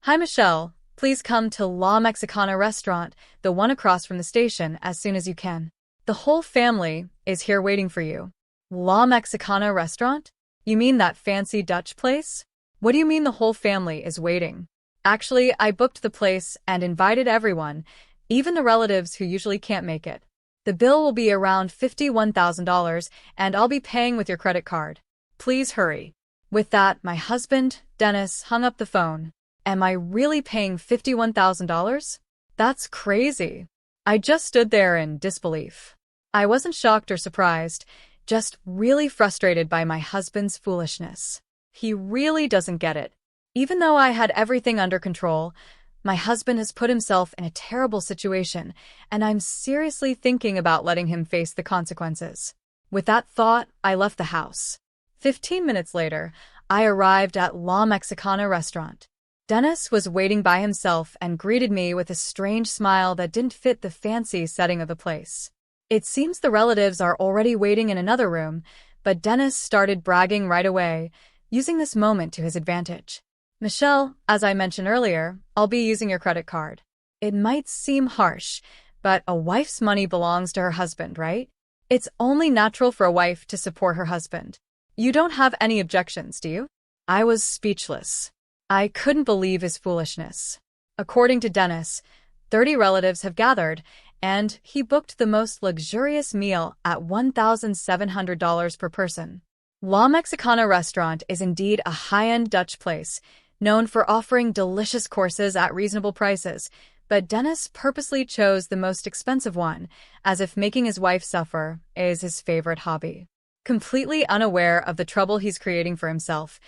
Hi, Michelle. Please come to La Mexicana restaurant, the one across from the station, as soon as you can. The whole family is here waiting for you. La Mexicana restaurant? You mean that fancy Dutch place? What do you mean the whole family is waiting? Actually, I booked the place and invited everyone, even the relatives who usually can't make it. The bill will be around $51,000, and I'll be paying with your credit card. Please hurry. With that, my husband, Dennis, hung up the phone. Am I really paying $51,000? That's crazy. I just stood there in disbelief. I wasn't shocked or surprised, just really frustrated by my husband's foolishness. He really doesn't get it. Even though I had everything under control, my husband has put himself in a terrible situation, and I'm seriously thinking about letting him face the consequences. With that thought, I left the house. 15 minutes later, I arrived at La Mexicana restaurant. Dennis was waiting by himself and greeted me with a strange smile that didn't fit the fancy setting of the place. It seems the relatives are already waiting in another room, but Dennis started bragging right away, using this moment to his advantage. Michelle, as I mentioned earlier, I'll be using your credit card. It might seem harsh, but a wife's money belongs to her husband, right? It's only natural for a wife to support her husband. You don't have any objections, do you? I was speechless. I couldn't believe his foolishness. According to Dennis, 30 relatives have gathered, and he booked the most luxurious meal at $1,700 per person. La Mexicana restaurant is indeed a high-end Dutch place, known for offering delicious courses at reasonable prices, but Dennis purposely chose the most expensive one, as if making his wife suffer is his favorite hobby. Completely unaware of the trouble he's creating for himself,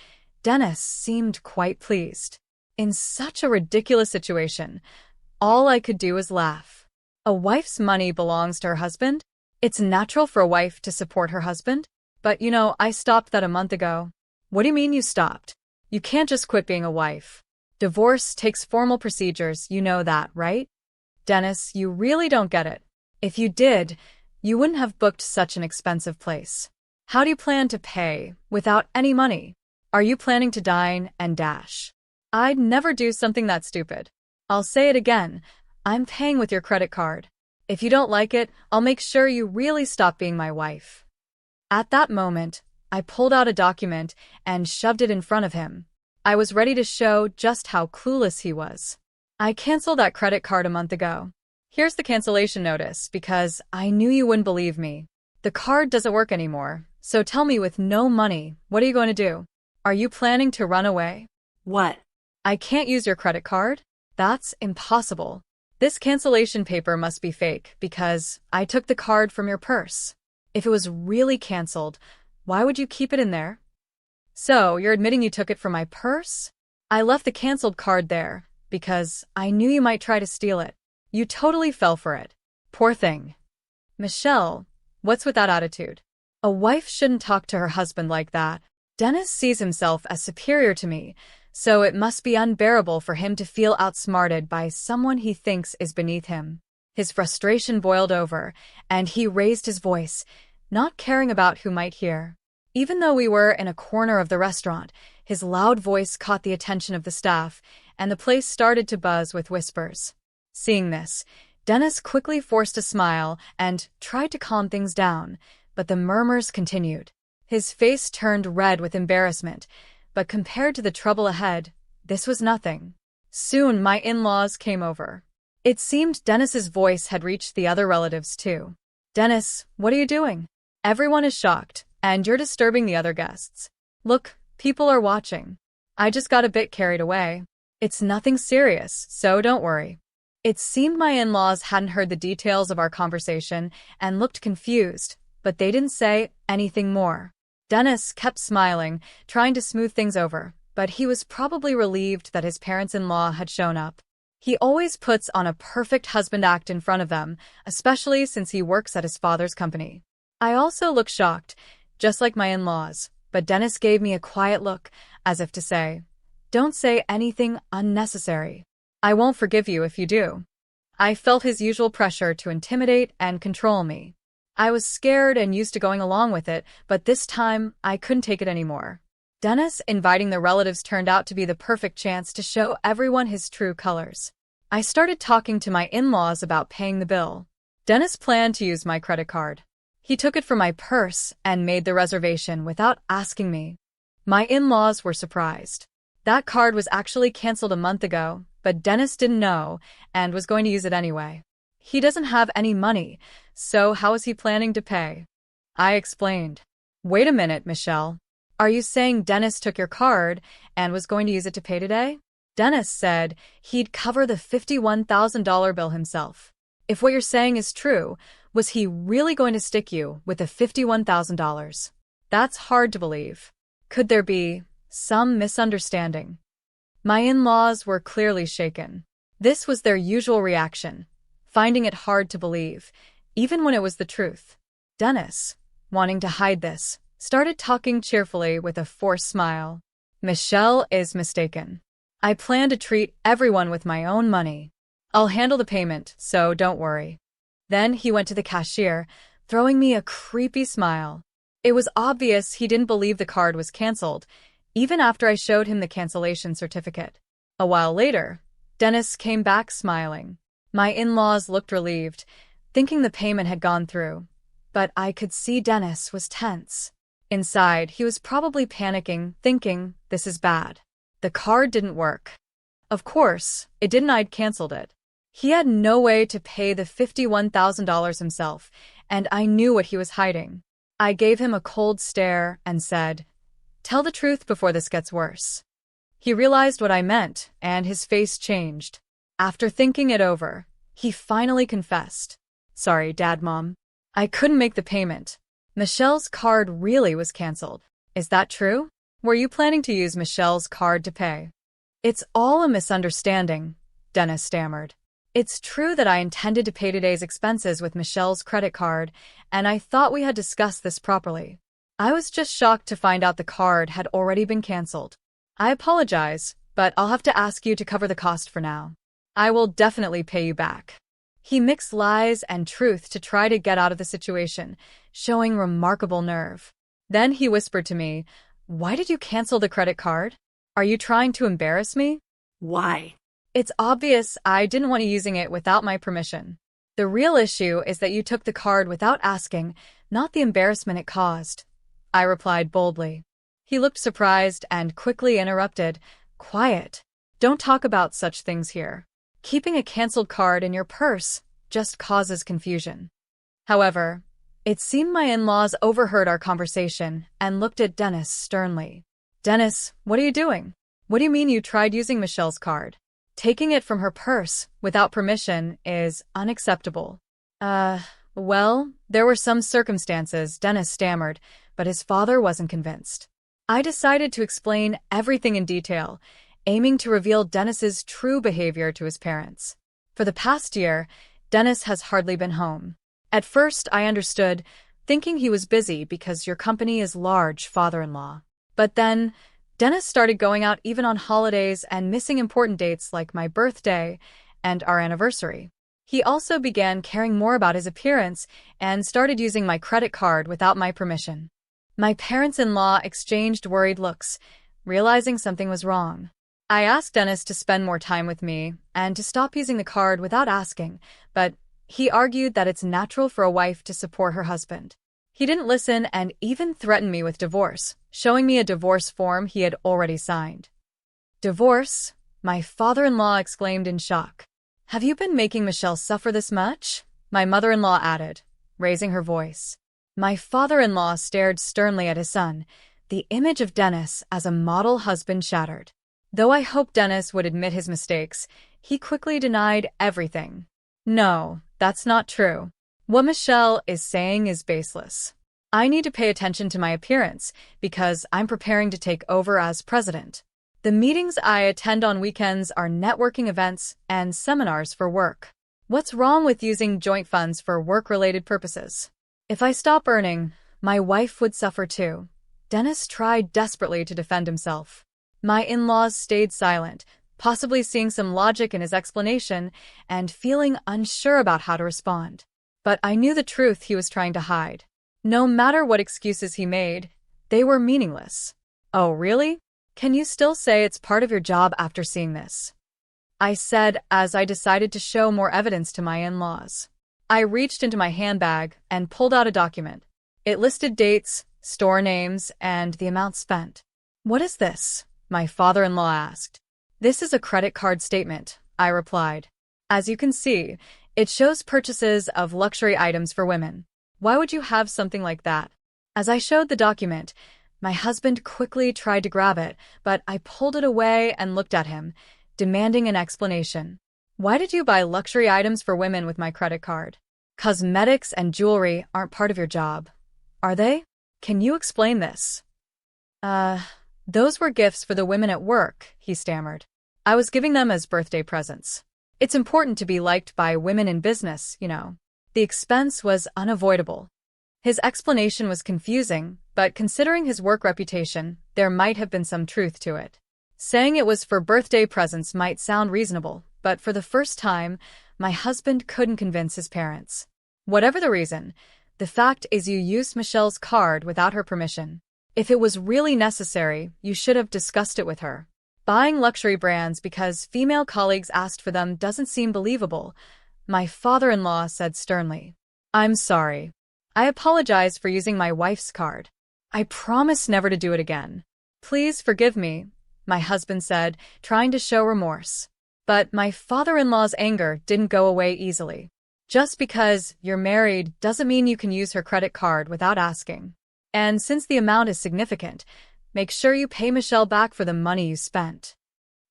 Dennis seemed quite pleased. In such a ridiculous situation, all I could do was laugh. A wife's money belongs to her husband? It's natural for a wife to support her husband? But I stopped that a month ago. What do you mean you stopped? You can't just quit being a wife. Divorce takes formal procedures, you know that, right? Dennis, you really don't get it. If you did, you wouldn't have booked such an expensive place. How do you plan to pay without any money? Are you planning to dine and dash? I'd never do something that stupid. I'll say it again. I'm paying with your credit card. If you don't like it, I'll make sure you really stop being my wife. At that moment, I pulled out a document and shoved it in front of him. I was ready to show just how clueless he was. I canceled that credit card a month ago. Here's the cancellation notice because I knew you wouldn't believe me. The card doesn't work anymore, so tell me, with no money, what are you going to do? Are you planning to run away? What? I can't use your credit card? That's impossible. This cancellation paper must be fake because I took the card from your purse. If it was really canceled, why would you keep it in there? So, you're admitting you took it from my purse? I left the canceled card there because I knew you might try to steal it. You totally fell for it. Poor thing. Michelle, what's with that attitude? A wife shouldn't talk to her husband like that. Dennis sees himself as superior to me, so it must be unbearable for him to feel outsmarted by someone he thinks is beneath him. His frustration boiled over, and he raised his voice, not caring about who might hear. Even though we were in a corner of the restaurant, his loud voice caught the attention of the staff, and the place started to buzz with whispers. Seeing this, Dennis quickly forced a smile and tried to calm things down, but the murmurs continued. His face turned red with embarrassment, but compared to the trouble ahead, this was nothing. Soon my in-laws came over. It seemed Dennis's voice had reached the other relatives too. Dennis, what are you doing? Everyone is shocked, and you're disturbing the other guests. Look, people are watching. I just got a bit carried away. It's nothing serious, so don't worry. It seemed my in-laws hadn't heard the details of our conversation and looked confused, but they didn't say anything more. Dennis kept smiling, trying to smooth things over, but he was probably relieved that his parents-in-law had shown up. He always puts on a perfect husband act in front of them, especially since he works at his father's company. I also looked shocked, just like my in-laws, but Dennis gave me a quiet look, as if to say, "Don't say anything unnecessary. I won't forgive you if you do." I felt his usual pressure to intimidate and control me. I was scared and used to going along with it, but this time I couldn't take it anymore. Dennis inviting the relatives turned out to be the perfect chance to show everyone his true colors. I started talking to my in-laws about paying the bill. Dennis planned to use my credit card. He took it from my purse and made the reservation without asking me. My in-laws were surprised. That card was actually canceled a month ago, but Dennis didn't know and was going to use it anyway. He doesn't have any money, so how is he planning to pay? I explained. Wait a minute, Michelle. Are you saying Dennis took your card and was going to use it to pay today? Dennis said he'd cover the $51,000 bill himself. If what you're saying is true, was he really going to stick you with the $51,000? That's hard to believe. Could there be some misunderstanding? My in-laws were clearly shaken. This was their usual reaction, finding it hard to believe, even when it was the truth. Dennis, wanting to hide this, started talking cheerfully with a forced smile. Michelle is mistaken. I plan to treat everyone with my own money. I'll handle the payment, so don't worry. Then he went to the cashier, throwing me a creepy smile. It was obvious he didn't believe the card was canceled, even after I showed him the cancellation certificate. A while later, Dennis came back smiling. My in-laws looked relieved, thinking the payment had gone through. But I could see Dennis was tense. Inside, he was probably panicking, thinking, this is bad. The card didn't work. Of course, it didn't. I'd canceled it. He had no way to pay the $51,000 himself, and I knew what he was hiding. I gave him a cold stare and said, "Tell the truth before this gets worse." He realized what I meant, and his face changed. After thinking it over, he finally confessed. "Sorry, Dad, Mom. I couldn't make the payment. Michelle's card really was canceled. Is that true? Were you planning to use Michelle's card to pay?" "It's all a misunderstanding," Dennis stammered. "It's true that I intended to pay today's expenses with Michelle's credit card, and I thought we had discussed this properly. I was just shocked to find out the card had already been canceled. I apologize, but I'll have to ask you to cover the cost for now. I will definitely pay you back." He mixed lies and truth to try to get out of the situation, showing remarkable nerve. Then he whispered to me, "Why did you cancel the credit card? Are you trying to embarrass me?" Why? "It's obvious I didn't want you using it without my permission. The real issue is that you took the card without asking, not the embarrassment it caused," I replied boldly. He looked surprised and quickly interrupted, "Quiet. Don't talk about such things here. Keeping a canceled card in your purse just causes confusion." However, it seemed my in-laws overheard our conversation and looked at Dennis sternly. "Dennis, what are you doing? What do you mean you tried using Michelle's card? Taking it from her purse without permission is unacceptable." Well, there were some circumstances," Dennis stammered, but his father wasn't convinced. I decided to explain everything in detail, aiming to reveal Dennis's true behavior to his parents. For the past year, Dennis has hardly been home. At first, I understood, thinking he was busy because your company is large, father-in-law. But then, Dennis started going out even on holidays and missing important dates like my birthday and our anniversary. He also began caring more about his appearance and started using my credit card without my permission. My parents-in-law exchanged worried looks, realizing something was wrong. I asked Dennis to spend more time with me and to stop using the card without asking, but he argued that it's natural for a wife to support her husband. He didn't listen and even threatened me with divorce, showing me a divorce form he had already signed. "Divorce?" my father-in-law exclaimed in shock. "Have you been making Michelle suffer this much?" my mother-in-law added, raising her voice. My father-in-law stared sternly at his son, the image of Dennis as a model husband shattered. Though I hoped Dennis would admit his mistakes, he quickly denied everything. "No, that's not true. What Michelle is saying is baseless. I need to pay attention to my appearance because I'm preparing to take over as president. The meetings I attend on weekends are networking events and seminars for work. What's wrong with using joint funds for work-related purposes? If I stop earning, my wife would suffer too." Dennis tried desperately to defend himself. My in-laws stayed silent, possibly seeing some logic in his explanation and feeling unsure about how to respond. But I knew the truth he was trying to hide. No matter what excuses he made, they were meaningless. Oh, really? Can you still say it's part of your job after seeing this? I said as I decided to show more evidence to my in-laws. I reached into my handbag and pulled out a document. It listed dates, store names, and the amount spent. What is this? My father-in-law asked. This is a credit card statement, I replied. As you can see, it shows purchases of luxury items for women. Why would you have something like that? As I showed the document, my husband quickly tried to grab it, but I pulled it away and looked at him, demanding an explanation. Why did you buy luxury items for women with my credit card? Cosmetics and jewelry aren't part of your job, are they? Can you explain this? Those were gifts for the women at work, he stammered. I was giving them as birthday presents. It's important to be liked by women in business, you know. The expense was unavoidable. His explanation was confusing, but considering his work reputation, there might have been some truth to it. Saying it was for birthday presents might sound reasonable, but for the first time, my husband couldn't convince his parents. Whatever the reason, the fact is you used Michelle's card without her permission. If it was really necessary, you should have discussed it with her. Buying luxury brands because female colleagues asked for them doesn't seem believable, my father-in-law said sternly. I'm sorry. I apologize for using my wife's card. I promise never to do it again. Please forgive me, my husband said, trying to show remorse. But my father-in-law's anger didn't go away easily. Just because you're married doesn't mean you can use her credit card without asking. And since the amount is significant, make sure you pay Michelle back for the money you spent.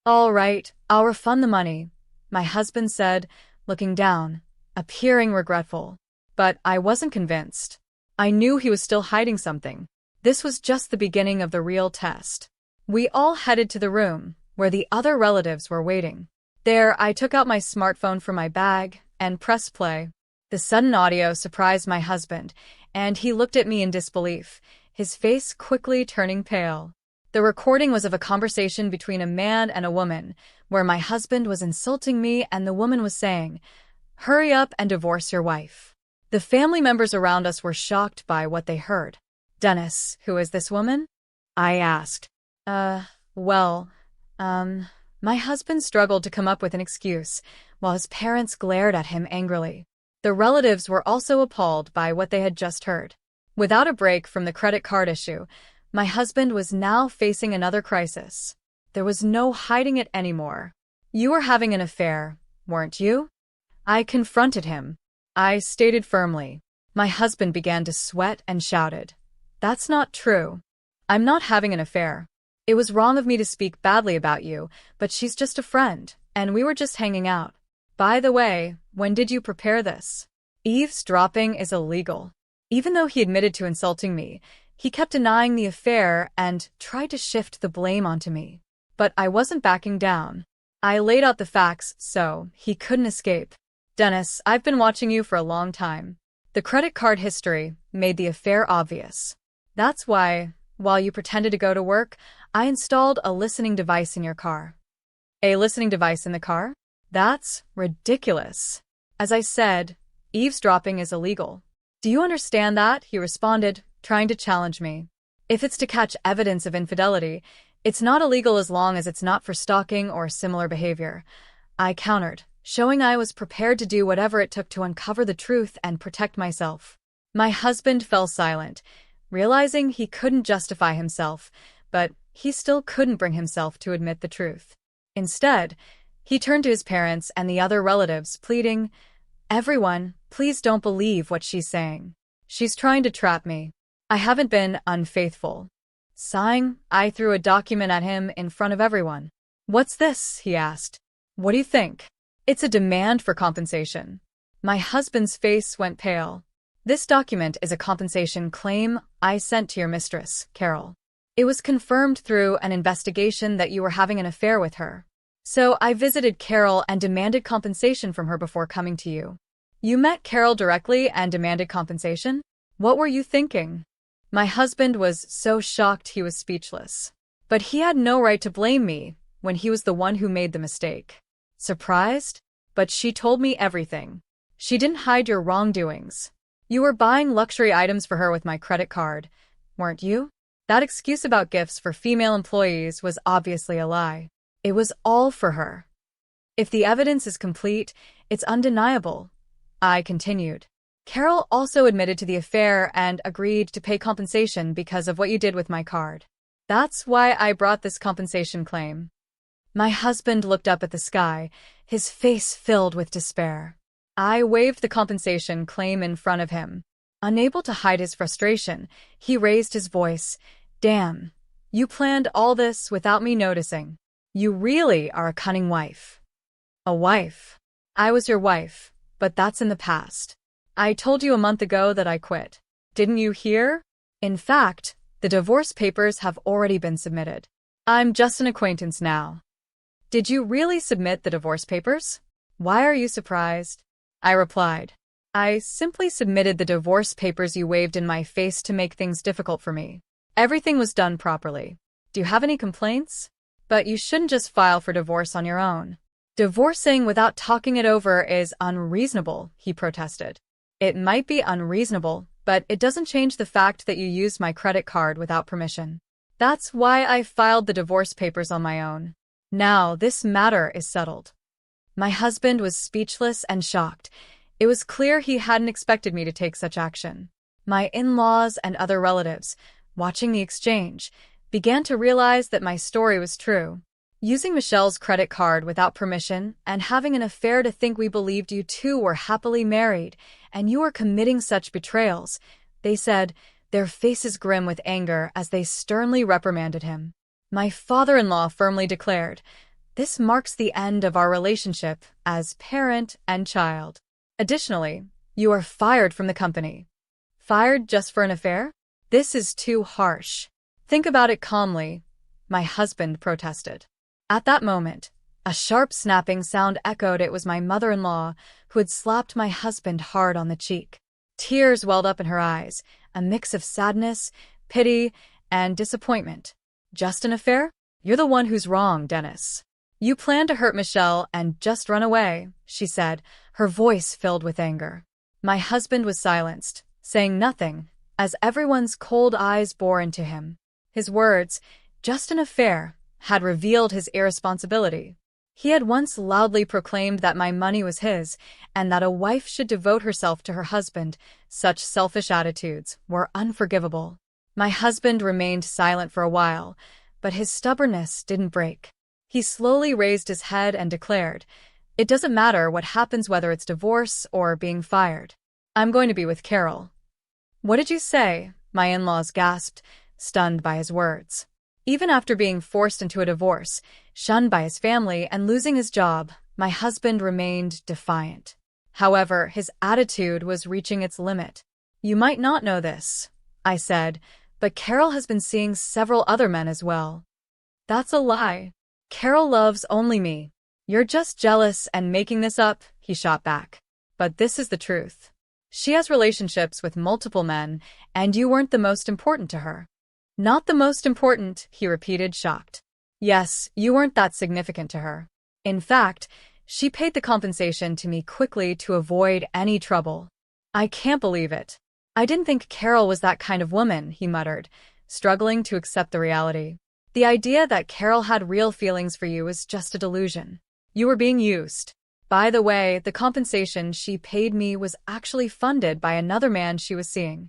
All right, I'll refund the money, my husband said, looking down, appearing regretful. But I wasn't convinced. I knew he was still hiding something. This was just the beginning of the real test. We all headed to the room, where the other relatives were waiting. There, I took out my smartphone from my bag and pressed play. The sudden audio surprised my husband, and he looked at me in disbelief, his face quickly turning pale. The recording was of a conversation between a man and a woman, where my husband was insulting me and the woman was saying, "Hurry up and divorce your wife." The family members around us were shocked by what they heard. Dennis, who is this woman? I asked. My husband struggled to come up with an excuse, while his parents glared at him angrily. The relatives were also appalled by what they had just heard. Without a break from the credit card issue, my husband was now facing another crisis. There was no hiding it anymore. You were having an affair, weren't you? I confronted him. I stated firmly. My husband began to sweat and shouted, "That's not true. I'm not having an affair. It was wrong of me to speak badly about you, but she's just a friend, and we were just hanging out. By the way, when did you prepare this? Eavesdropping is illegal." Even though he admitted to insulting me, he kept denying the affair and tried to shift the blame onto me. But I wasn't backing down. I laid out the facts so he couldn't escape. Dennis, I've been watching you for a long time. The credit card history made the affair obvious. That's why, while you pretended to go to work, I installed a listening device in your car. A listening device in the car? That's ridiculous. As I said, eavesdropping is illegal. Do you understand that? He responded, trying to challenge me. If it's to catch evidence of infidelity, it's not illegal as long as it's not for stalking or similar behavior. I countered, showing I was prepared to do whatever it took to uncover the truth and protect myself. My husband fell silent, realizing he couldn't justify himself, but he still couldn't bring himself to admit the truth. Instead, he turned to his parents and the other relatives, pleading, "Everyone, please don't believe what she's saying. She's trying to trap me. I haven't been unfaithful." Sighing, I threw a document at him in front of everyone. "What's this?" he asked. "What do you think?" "It's a demand for compensation." My husband's face went pale. "This document is a compensation claim I sent to your mistress, Carol. It was confirmed through an investigation that you were having an affair with her. So I visited Carol and demanded compensation from her before coming to you." "You met Carol directly and demanded compensation? What were you thinking?" My husband was so shocked he was speechless. But he had no right to blame me when he was the one who made the mistake. Surprised? But she told me everything. She didn't hide your wrongdoings. You were buying luxury items for her with my credit card, weren't you? That excuse about gifts for female employees was obviously a lie. It was all for her. If the evidence is complete, it's undeniable, I continued. Carol also admitted to the affair and agreed to pay compensation because of what you did with my card. That's why I brought this compensation claim. My husband looked up at the sky, his face filled with despair. I waved the compensation claim in front of him. Unable to hide his frustration, he raised his voice. Damn, you planned all this without me noticing. You really are a cunning wife. A wife? I was your wife, but that's in the past. I told you a month ago that I quit. Didn't you hear? In fact, the divorce papers have already been submitted. I'm just an acquaintance now. Did you really submit the divorce papers? Why are you surprised? I replied. I simply submitted the divorce papers you waved in my face to make things difficult for me. Everything was done properly. Do you have any complaints? But you shouldn't just file for divorce on your own. Divorcing without talking it over is unreasonable, he protested. It might be unreasonable, but it doesn't change the fact that you used my credit card without permission. That's why I filed the divorce papers on my own. Now this matter is settled. My husband was speechless and shocked. It was clear he hadn't expected me to take such action. My in-laws and other relatives, watching the exchange, began to realize that my story was true. Using Michelle's credit card without permission and having an affair to think we believed you two were happily married and you were committing such betrayals, they said, their faces grim with anger as they sternly reprimanded him. My father-in-law firmly declared, "This marks the end of our relationship as parent and child. Additionally, you are fired from the company." Fired just for an affair? This is too harsh. Think about it calmly, my husband protested. At that moment, a sharp snapping sound echoed. It was my mother-in-law who had slapped my husband hard on the cheek. Tears welled up in her eyes, a mix of sadness, pity, and disappointment. Just an affair? You're the one who's wrong, Dennis. You planned to hurt Michelle and just run away, she said, her voice filled with anger. My husband was silenced, saying nothing, as everyone's cold eyes bore into him. His words, "just an affair," had revealed his irresponsibility. He had once loudly proclaimed that my money was his and that a wife should devote herself to her husband. Such selfish attitudes were unforgivable. My husband remained silent for a while, but his stubbornness didn't break. He slowly raised his head and declared, "It doesn't matter what happens, whether it's divorce or being fired. I'm going to be with Carol." "What did you say?" my in-laws gasped, stunned by his words. Even after being forced into a divorce, shunned by his family, and losing his job, my husband remained defiant. However, his attitude was reaching its limit. "You might not know this," I said, "but Carol has been seeing several other men as well." "That's a lie. Carol loves only me. You're just jealous and making this up," he shot back. "But this is the truth. She has relationships with multiple men, and you weren't the most important to her." "Not the most important," he repeated, shocked. "Yes, you weren't that significant to her. In fact, she paid the compensation to me quickly to avoid any trouble." "I can't believe it. I didn't think Carol was that kind of woman," he muttered, struggling to accept the reality. "The idea that Carol had real feelings for you is just a delusion. You were being used. By the way, the compensation she paid me was actually funded by another man she was seeing."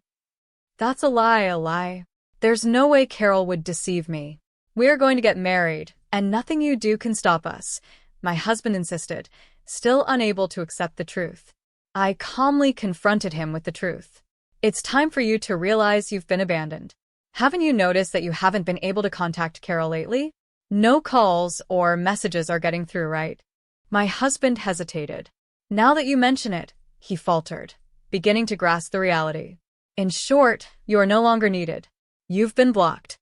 "That's a lie, a lie. There's no way Carol would deceive me. We're going to get married, and nothing you do can stop us," my husband insisted, still unable to accept the truth. I calmly confronted him with the truth. "It's time for you to realize you've been abandoned. Haven't you noticed that you haven't been able to contact Carol lately? No calls or messages are getting through, right?" My husband hesitated. "Now that you mention it," he faltered, beginning to grasp the reality. "In short, you are no longer needed. You've been blocked."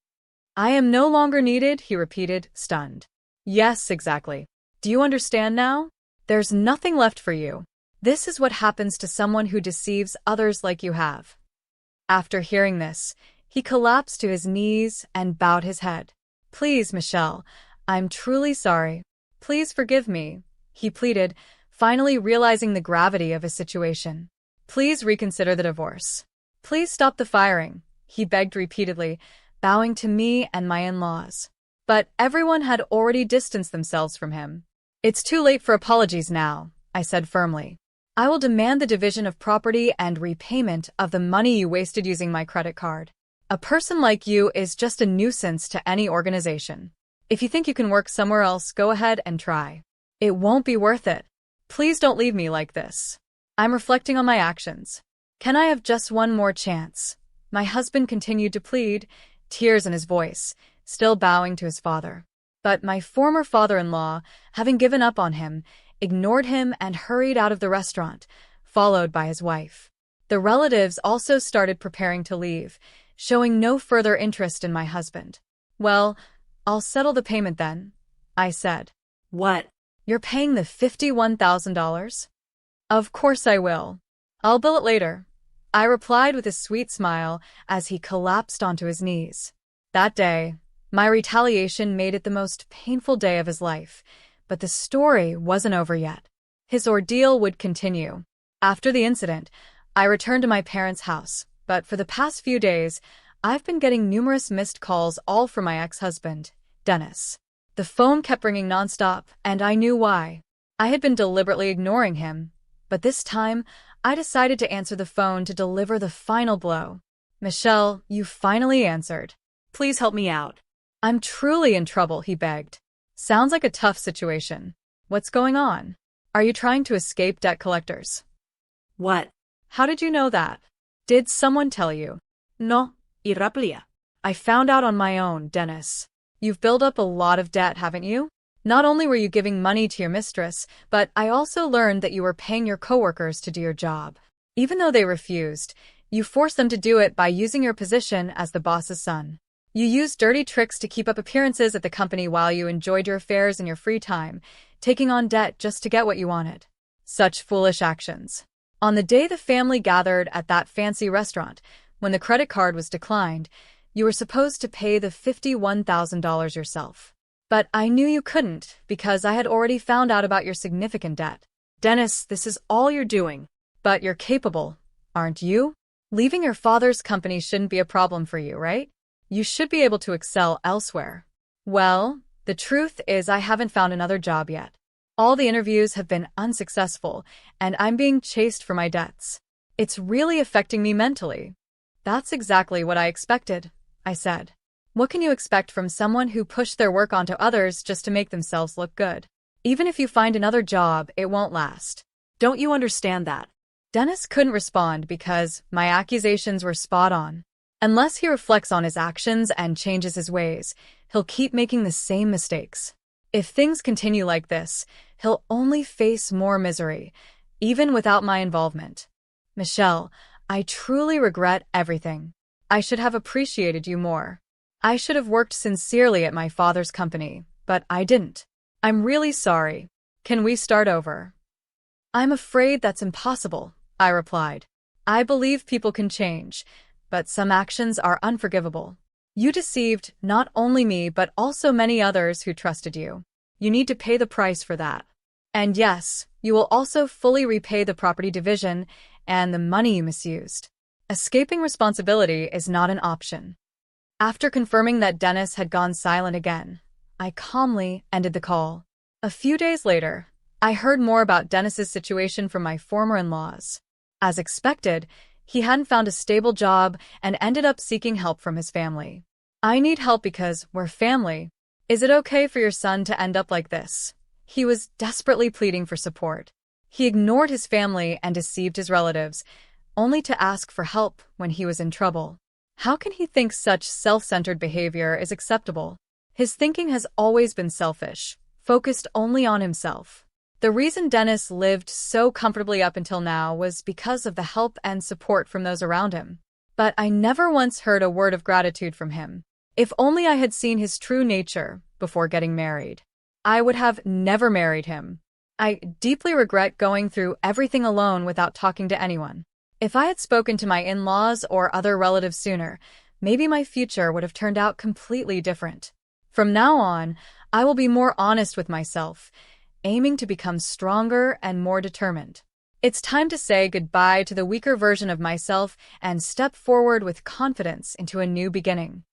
"I am no longer needed," he repeated, stunned. "Yes, exactly. Do you understand now? There's nothing left for you. This is what happens to someone who deceives others like you have." After hearing this, he collapsed to his knees and bowed his head. "Please, Michelle, I'm truly sorry. Please forgive me," he pleaded, finally realizing the gravity of his situation. "Please reconsider the divorce. Please stop the firing," he begged repeatedly, bowing to me and my in-laws. But everyone had already distanced themselves from him. "It's too late for apologies now," I said firmly. "I will demand the division of property and repayment of the money you wasted using my credit card. A person like you is just a nuisance to any organization. If you think you can work somewhere else, go ahead and try. It won't be worth it. Please don't leave me like this. I'm reflecting on my actions. Can I have just one more chance?" My husband continued to plead, tears in his voice, still bowing to his father. But my former father-in-law, having given up on him, ignored him and hurried out of the restaurant, followed by his wife. The relatives also started preparing to leave, showing no further interest in my husband. "Well, I'll settle the payment then," I said. "What? "You're paying the $51,000? "Of course I will. I'll bill it later," I replied with a sweet smile as he collapsed onto his knees. That day, my retaliation made it the most painful day of his life, but the story wasn't over yet. His ordeal would continue. After the incident, I returned to my parents' house, but for the past few days, I've been getting numerous missed calls, all from my ex-husband, Dennis. The phone kept ringing nonstop, and I knew why. I had been deliberately ignoring him, but this time, I decided to answer the phone to deliver the final blow. "Michelle, you finally answered. Please help me out." "I'm truly in trouble," he begged. "Sounds like a tough situation. What's going on? Are you trying to escape debt collectors?" "What?" "How did you know that? Did someone tell you?" "No, irraplia." "I found out on my own, Dennis. You've built up a lot of debt, haven't you? Not only were you giving money to your mistress, but I also learned that you were paying your coworkers to do your job. Even though they refused, you forced them to do it by using your position as the boss's son. You used dirty tricks to keep up appearances at the company while you enjoyed your affairs in your free time, taking on debt just to get what you wanted. Such foolish actions. On the day the family gathered at that fancy restaurant, when the credit card was declined, you were supposed to pay the $51,000 yourself. But I knew you couldn't because I had already found out about your significant debt. Dennis, this is all you're doing. But you're capable, aren't you? Leaving your father's company shouldn't be a problem for you, right? You should be able to excel elsewhere. Well, the truth is I haven't found another job yet. All the interviews have been unsuccessful, and I'm being chased for my debts. It's really affecting me mentally." "That's exactly what I expected," I said. "What can you expect from someone who pushed their work onto others just to make themselves look good? Even if you find another job, it won't last. Don't you understand that?" Dennis couldn't respond because my accusations were spot on. Unless he reflects on his actions and changes his ways, he'll keep making the same mistakes. If things continue like this, he'll only face more misery, even without my involvement. "Michelle, I truly regret everything. I should have appreciated you more. I should have worked sincerely at my father's company, but I didn't. I'm really sorry. Can we start over?" "I'm afraid that's impossible," I replied. "I believe people can change, but some actions are unforgivable. You deceived not only me but also many others who trusted you. You need to pay the price for that. And yes, you will also fully repay the property division and the money you misused. Escaping responsibility is not an option." After confirming that Dennis had gone silent again, I calmly ended the call. A few days later, I heard more about Dennis's situation from my former in-laws. As expected, he hadn't found a stable job and ended up seeking help from his family. "I need help because we're family. Is it okay for your son to end up like this?" He was desperately pleading for support. He ignored his family and deceived his relatives, only to ask for help when he was in trouble. How can he think such self-centered behavior is acceptable? His thinking has always been selfish, focused only on himself. The reason Dennis lived so comfortably up until now was because of the help and support from those around him. But I never once heard a word of gratitude from him. If only I had seen his true nature before getting married. I would have never married him. I deeply regret going through everything alone without talking to anyone. If I had spoken to my in-laws or other relatives sooner, maybe my future would have turned out completely different. From now on, I will be more honest with myself, aiming to become stronger and more determined. It's time to say goodbye to the weaker version of myself and step forward with confidence into a new beginning.